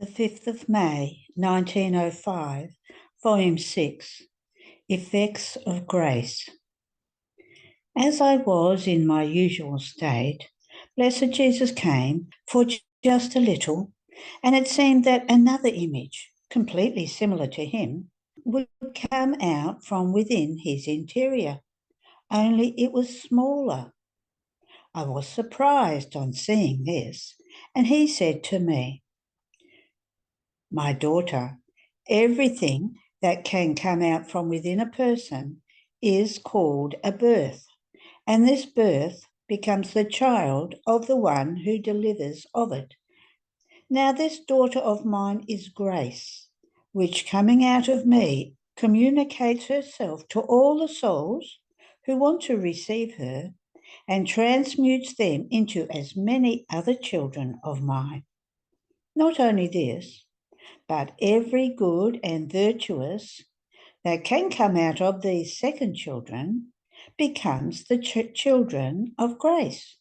The 5th of May, 1905, Volume 6, Effects of Grace. As I was in my usual state, Blessed Jesus came for just a little, and it seemed that another image, completely similar to him, would come out from within his interior, only it was smaller. I was surprised on seeing this, and he said to me, "My daughter, everything that can come out from within a person is called a birth, and this birth becomes the child of the one who delivers of it. Now this daughter of mine is Grace, which coming out of me communicates herself to all the souls who want to receive her and transmutes them into as many other children of mine. Not only this, but every good and virtuous that can come out of these second children becomes the children of grace.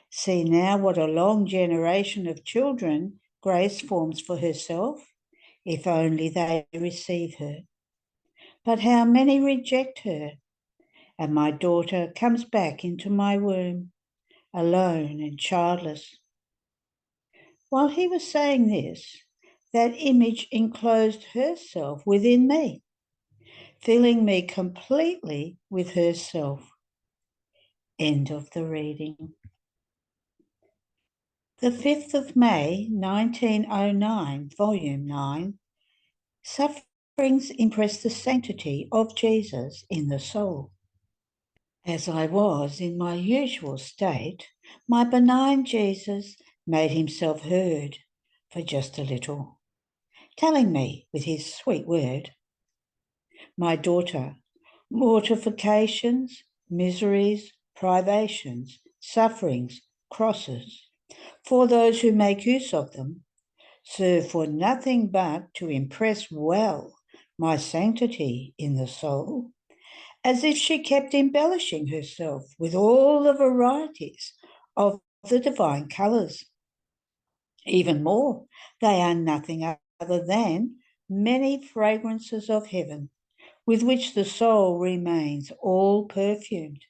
See now what a long generation of children Grace forms for herself, if only they receive her. But how many reject her, and my daughter comes back into my womb, alone and childless." While he was saying this, that image enclosed herself within me, filling me completely with herself. End of the reading. The 5th of May, 1909, Volume 9, Sufferings impress the sanctity of Jesus in the soul. As I was in my usual state, my benign Jesus made himself heard for just a little, telling me with his sweet word, "My daughter, mortifications, miseries, privations, sufferings, crosses, for those who make use of them, serve for nothing but to impress well my sanctity in the soul, as if she kept embellishing herself with all the varieties of the divine colours. Even more, they are nothing other than many fragrances of heaven, with which the soul remains all perfumed."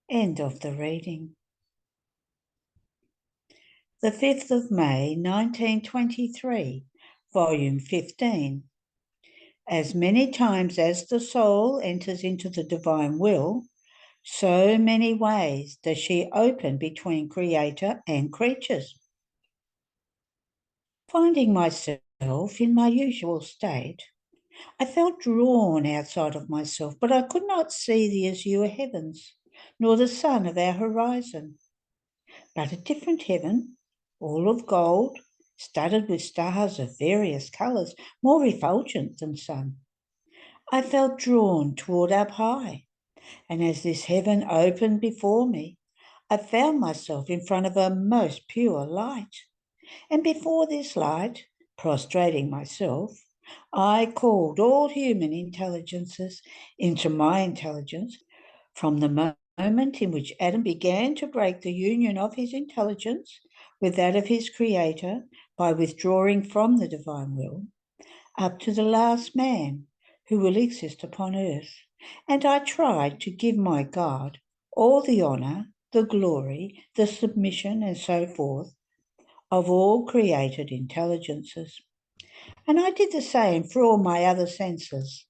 End of the reading. The 5th of May, 1923, Volume 15. As many times as the soul enters into the divine will, so many ways does she open between Creator and creatures. Finding myself in my usual state, I felt drawn outside of myself, but I could not see the azure heavens, nor the sun of our horizon, but a different heaven, all of gold, studded with stars of various colours, more refulgent than sun. I felt drawn toward up high, and as this heaven opened before me, I found myself in front of a most pure light, and before this light, prostrating myself, I called all human intelligences into my intelligence. From the moment in which Adam began to break the union of his intelligence with that of his Creator by withdrawing from the divine will, up to the last man who will exist upon earth. And I tried to give my God all the honour, the glory, the submission, and so forth of all created intelligences. And I did the same for all my other senses,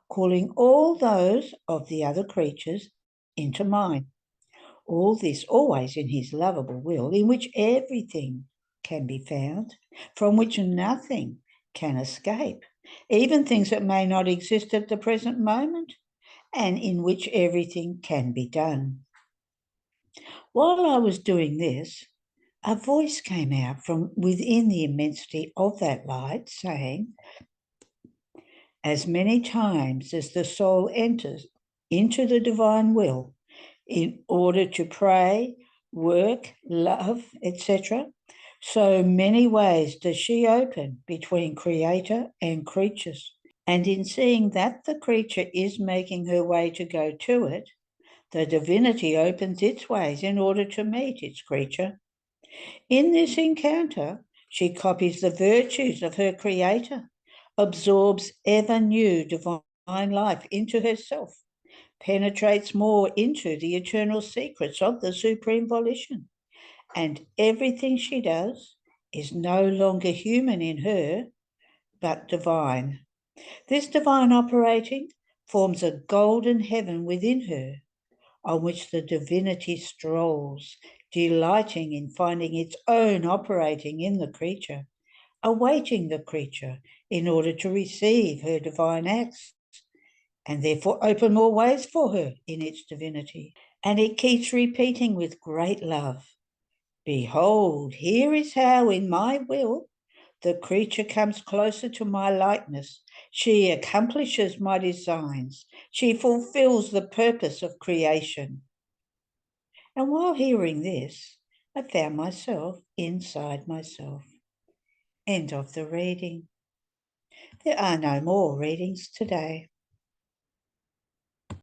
calling all those of the other creatures into mine. All this always in his lovable will, in which everything can be found, from which nothing can escape, even things that may not exist at the present moment, and in which everything can be done. While I was doing this, a voice came out from within the immensity of that light, saying, "As many times as the soul enters into the divine will in order to pray, work, love, etc., so many ways does she open between Creator and creatures. And in seeing that the creature is making her way to go to it, the divinity opens its ways in order to meet its creature. In this encounter, She copies the virtues of her Creator, absorbs ever new divine life into herself, penetrates more into the eternal secrets of the Supreme Volition, and everything she does is no longer human in her, but divine. This divine operating forms a golden heaven within her, on which the divinity strolls, delighting in finding its own operating in the creature, awaiting the creature in order to receive her divine acts, and therefore open more ways for her in its divinity. And it keeps repeating with great love, "Behold, here is how in my will the creature comes closer to my likeness. She accomplishes my designs. She fulfills the purpose of creation." And while hearing this, I found myself inside myself. End of the reading. There are no more readings today.